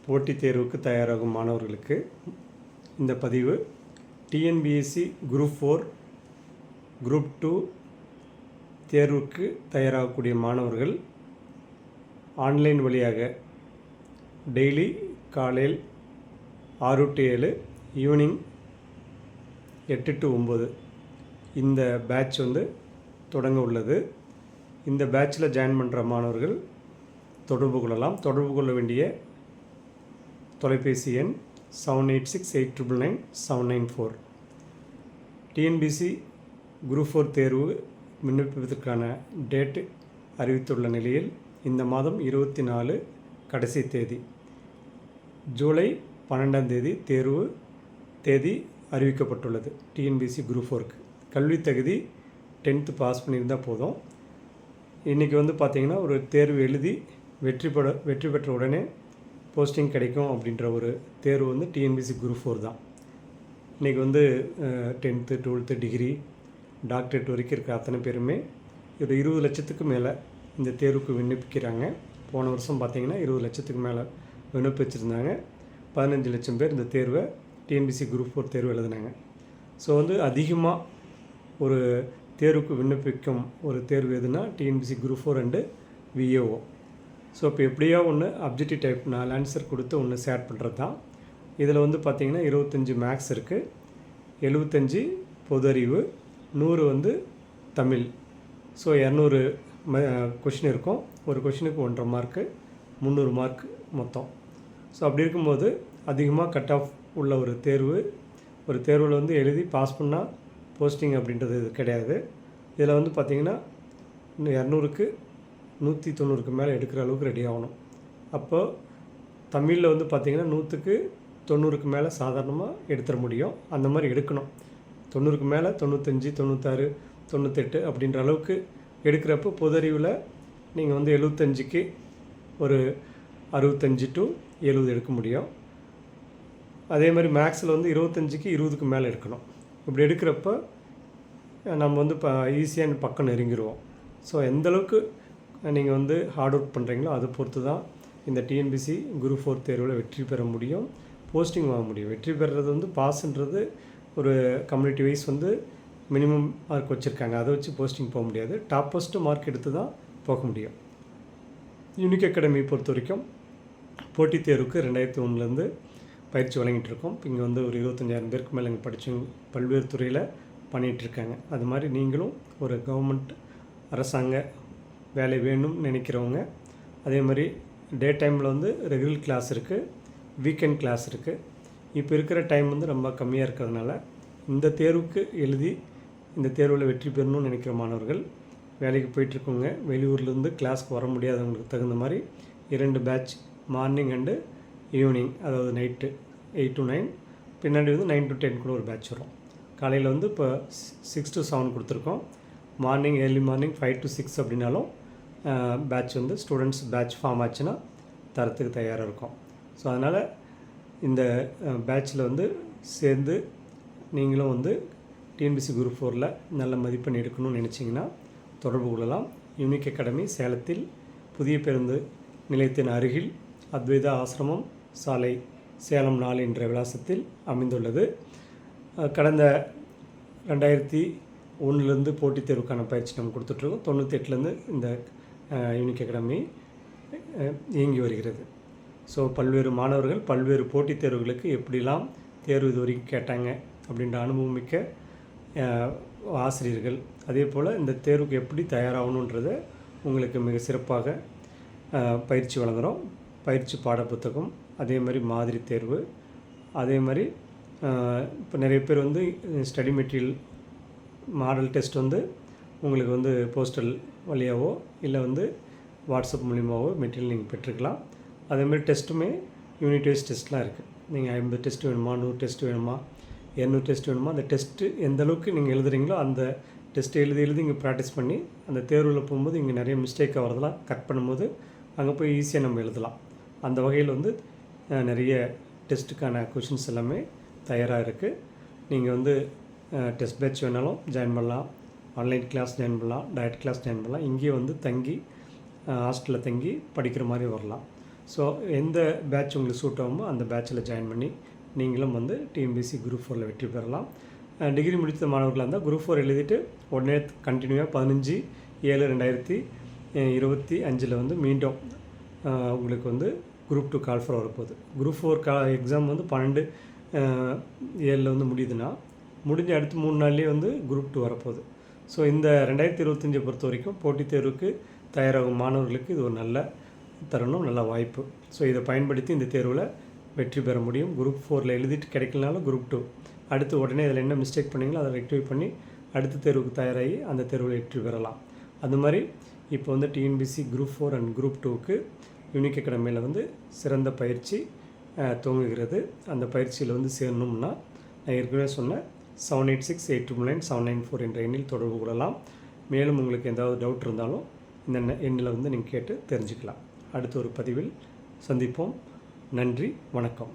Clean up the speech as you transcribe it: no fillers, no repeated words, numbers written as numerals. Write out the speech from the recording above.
போட்டித் தேர்வுக்கு தயாராகும் மாணவர்களுக்கு இந்த பதிவு டிஎன்பிஎஸ்சி குரூப் 4 குரூப் 2 தேர்வுக்கு தயாராகக்கூடிய மாணவர்கள் ஆன்லைன் வழியாக டெய்லி காலையில் 6 to 7 ஈவினிங் 8 to 9 இந்த பேட்ச் தொடங்க உள்ளது. இந்த பேட்சில் ஜாயின் பண்ணுற மாணவர்கள் தொடர்பு கொள்ளலாம். தொடர்பு கொள்ள வேண்டிய தொலைபேசி எண் 7868999794. டிஎன்பிசி குரூப் 4 தேர்வு விண்ணப்பிப்பதற்கான டேட்டு அறிவித்துள்ள நிலையில் இந்த மாதம் 24 கடைசி தேதி. ஜூலை 12 தேர்வு தேதி அறிவிக்கப்பட்டுள்ளது. டிஎன்பிசி குரூப் 4க்கு கல்வி தகுதி 10th பாஸ் பண்ணியிருந்தால் போதும். இன்றைக்கி பார்த்திங்கன்னா ஒரு தேர்வு எழுதி வெற்றி பெற்ற உடனே போஸ்டிங் கிடைக்கும் அப்படின்ற ஒரு தேர்வு டிஎன்பிசி குரூப் 4 தான். இன்றைக்கி 10th 12th டிகிரி டாக்டரேட் வரைக்கும் இருக்கிற அத்தனை பேருமே ஒரு 20 லட்சத்துக்கு மேலே இந்த தேர்வுக்கு விண்ணப்பிக்கிறாங்க. போன வருஷம் பார்த்திங்கன்னா 20 லட்சத்துக்கு மேலே விண்ணப்பிச்சிருந்தாங்க. 15 லட்சம் பேர் இந்த தேர்வை டிஎன்பிசி குரூப் 4 தேர்வு எழுதினாங்க. ஸோ அதிகமாக ஒரு தேர்வுக்கு விண்ணப்பிக்கும் ஒரு தேர்வு எதுனா TNPSC group 4 and VAO. So இப்போ எப்படியோ ஒன்று அப்ஜெக்டிவ் டைப் 4 ஆன்சர் கொடுத்து ஒன்று ஷேர் பண்ணுறது தான். இதில் பார்த்திங்கன்னா 25 மேக்ஸ் இருக்குது, 75 பொது அறிவு, 100 தமிழ். ஸோ 200 கொஷின் இருக்கும். ஒரு கொஷினுக்கு 1.5 மார்க்கு, 300 மார்க் மொத்தம். ஸோ அப்படி இருக்கும்போது அதிகமாக கட் ஆஃப் உள்ள ஒரு தேர்வில் எழுதி பாஸ் பண்ணால் போஸ்டிங் அப்படின்றது இது கிடையாது. இதில் பார்த்திங்கன்னா 200க்கு 190க்கு மேலே எடுக்கிற அளவுக்கு ரெடி ஆகணும். அப்போது தமிழில் பார்த்திங்கன்னா 100க்கு 90க்கு மேலே சாதாரணமாக எடுத்துட முடியும். அந்த மாதிரி எடுக்கணும். 90க்கு மேலே 95, 96, 98 அப்படின்ற அளவுக்கு எடுக்கிறப்போ பொது அறிவில் நீங்கள் 75க்கு ஒரு 65 to 70 எடுக்க முடியும். அதே மாதிரி மேக்ஸில் 25க்கு 20க்கு மேலே எடுக்கணும். இப்படி எடுக்கிறப்ப நம்ம இப்போ ஈஸியாக பக்கம் நெருங்கிடுவோம். ஸோ எந்தளவுக்கு நீங்கள் ஹார்ட் ஒர்க் பண்ணுறீங்களோ அதை பொறுத்து தான் இந்த டிஎன்பிசி குரூப் 4 தேர்வில் வெற்றி பெற முடியும், போஸ்டிங் வாங்க முடியும். வெற்றி பெறுறது பாஸ்ன்றது ஒரு கம்யூனிட்டி வைஸ் மினிமம் மார்க் வச்சுருக்காங்க. அதை வச்சு போஸ்டிங் போக முடியாது. டாப்பஸ்ட்டு மார்க் எடுத்து தான் போக முடியும். யூனிக் அகாடமி பொறுத்த வரைக்கும் போட்டித் தேர்வுக்கு 2001 பயிற்சி வழங்கிட்டு இருக்கோம். இங்கே ஒரு 25,000 பேருக்கு மேலே இங்கே படித்தவங்க பல்வேறு துறையில் பண்ணிகிட்ருக்காங்க. அது மாதிரி நீங்களும் ஒரு கவர்மெண்ட் அரசாங்க வேலை வேணும்னு நினைக்கிறவங்க, அதே மாதிரி டே டைமில் ரெகுலர் கிளாஸ் இருக்குது, வீக்கெண்ட் கிளாஸ் இருக்குது. இப்போ இருக்கிற டைம் ரொம்ப கம்மியாக இருக்கிறதுனால இந்த தேர்வுக்கு எழுதி இந்த தேர்வில் வெற்றி பெறணும்னு நினைக்கிற மாணவர்கள் வேலைக்கு போயிட்டுருக்கோங்க. வெளியூர்லேருந்து கிளாஸ்க்கு வர முடியாதவங்களுக்கு தகுந்த மாதிரி 2 பேட்ச் மார்னிங் அண்டு ஈவினிங், அதாவது நைட்டு 8 to 9, பின்னாடி 9 to 10 கூட ஒரு பேட்ச் வரும். காலையில் இப்போ 6 to 7 கொடுத்துருக்கோம். மார்னிங் ஏர்லி மார்னிங் 5 to 6 அப்படின்னாலும் பேட்ச் ஸ்டூடெண்ட்ஸ் பேட்ச் ஃபார்ம் ஆச்சுன்னா தரத்துக்கு தயாராக இருக்கும். ஸோ அதனால் இந்த பேட்சில் சேர்ந்து நீங்களும் டிஎன்பிசி குரூப் 4ல் நல்ல மதிப்பெண் எடுக்கணும்னு நினச்சிங்கன்னா தொடர்பு கொள்ளலாம். யூனிக் அகாடமி சேலத்தில் புதிய பேருந்து நிலையத்தின் அருகில் அத்வைதா ஆசிரமம் சாலை சேலம் 4 என்ற விலாசத்தில் அமைந்துள்ளது. கடந்த 2001 போட்டித் தேர்வுக்கான பயிற்சி நம்ம கொடுத்துட்ருக்கோம். 98 இந்த யூனிக் அகாடமி இயங்கி வருகிறது. ஸோ பல்வேறு மாணவர்கள் பல்வேறு போட்டித் தேர்வுகளுக்கு எப்படிலாம் தேர்வு இது வரைக்கும் கேட்டாங்க அப்படின்ற அனுபவமிக்க ஆசிரியர்கள், அதே போல் இந்த தேர்வுக்கு எப்படி தயாராகணுன்றதை உங்களுக்கு மிக சிறப்பாக பயிற்சி வழங்குகிறோம். பயிற்சி பாடப்புத்தகம், அதே மாதிரி மாதிரி தேர்வு, அதே மாதிரி இப்போ நிறைய பேர் ஸ்டடி மெட்டீரியல் மாடல் டெஸ்ட் உங்களுக்கு போஸ்டல் வழியாவோ இல்லை வாட்ஸ்அப் மூலிமாவோ மெட்டீரியல் நீங்கள் பெற்றுக்கலாம். அதேமாதிரி டெஸ்ட்டுமே யூனிட் வைஸ் டெஸ்ட்லாம் இருக்குது. நீங்கள் 50 டெஸ்ட் வேணுமா, 100 டெஸ்ட் வேணுமா, 200 டெஸ்ட் வேணுமா, அந்த டெஸ்ட்டு எந்த அளவுக்கு நீங்கள் எழுதுறீங்களோ அந்த டெஸ்ட்டு எழுதி இங்கே ப்ராக்டிஸ் பண்ணி அந்த தேர்வில் போகும்போது இங்கே நிறைய மிஸ்டேக் ஆகிறதெல்லாம் கட் பண்ணும்போது அங்கே போய் ஈஸியாக நம்ம எழுதலாம். அந்த வகையில் நிறைய டெஸ்ட்டுக்கான கொஷின்ஸ் எல்லாமே தயாராக இருக்குது. நீங்கள் டெஸ்ட் பேட்ச் வேணாலும் ஜாயின் பண்ணலாம், ஆன்லைன் கிளாஸ் ஜாயின் பண்ணலாம், டயட் கிளாஸ் ஜாயின் பண்ணலாம். இங்கேயே தங்கி ஹாஸ்டலில் தங்கி படிக்கிற மாதிரி வரலாம். ஸோ எந்த பேட்ச் உங்களுக்கு சூட் ஆகுமோ அந்த பேட்சில் ஜாயின் பண்ணி நீங்களும் வந்து டிஎன்பிஎஸ்சி குரூப் 4ல் வெற்றி பெறலாம். டிகிரி முடித்த மாணவர்களாக இருந்தால் குரூப் 4 எழுதிட்டு உடனே கண்டினியூவாக 15/7/2025 வந்து மீண்டும் உங்களுக்கு வந்து குரூப் 2 கால் ஃபார் வரப்போகுது. குரூப் 4 எக்ஸாம் வந்து 12/7 வந்து முடியுதுன்னா முடிஞ்ச அடுத்து 3 நாள்லேயே வந்து குரூப் 2 வரப்போகுது. ஸோ இந்த 2025 பொறுத்த வரைக்கும் போட்டித் தேர்வுக்கு தயாராகும் மாணவர்களுக்கு இது ஒரு நல்ல தருணம், நல்ல வாய்ப்பு. ஸோ இதை பயன்படுத்தி இந்த தேர்வில் வெற்றி பெற முடியும். குரூப் 4ல் எழுதிட்டு கிடைக்கலனாலும் குரூப் 2 அடுத்து உடனே இதில் என்ன மிஸ்டேக் பண்ணீங்களோ அதை ரெக்டிஃபை பண்ணி அடுத்த தேர்வுக்கு தயாராகி அந்த தேர்வில் வெற்றி பெறலாம். அது மாதிரி இப்போ வந்து டிஎன்பிஎஸ்சி குரூப் 4 அண்ட் குரூப் 2க்கு யூனிக் அகாடமியில் வந்து சிறந்த பயிற்சி துவங்குகிறது. அந்த பயிற்சியில் வந்து சேரணும்னா நான் ஏற்கனவே சொன்ன 7868997994 என்ற எண்ணில் தொடர்பு கொள்ளலாம். மேலும் உங்களுக்கு ஏதாவது டவுட் இருந்தாலும் இந்த எண்ணில் வந்து நீங்கள் கேட்டு தெரிஞ்சுக்கலாம். அடுத்த ஒரு பதிவில் சந்திப்போம். நன்றி, வணக்கம்.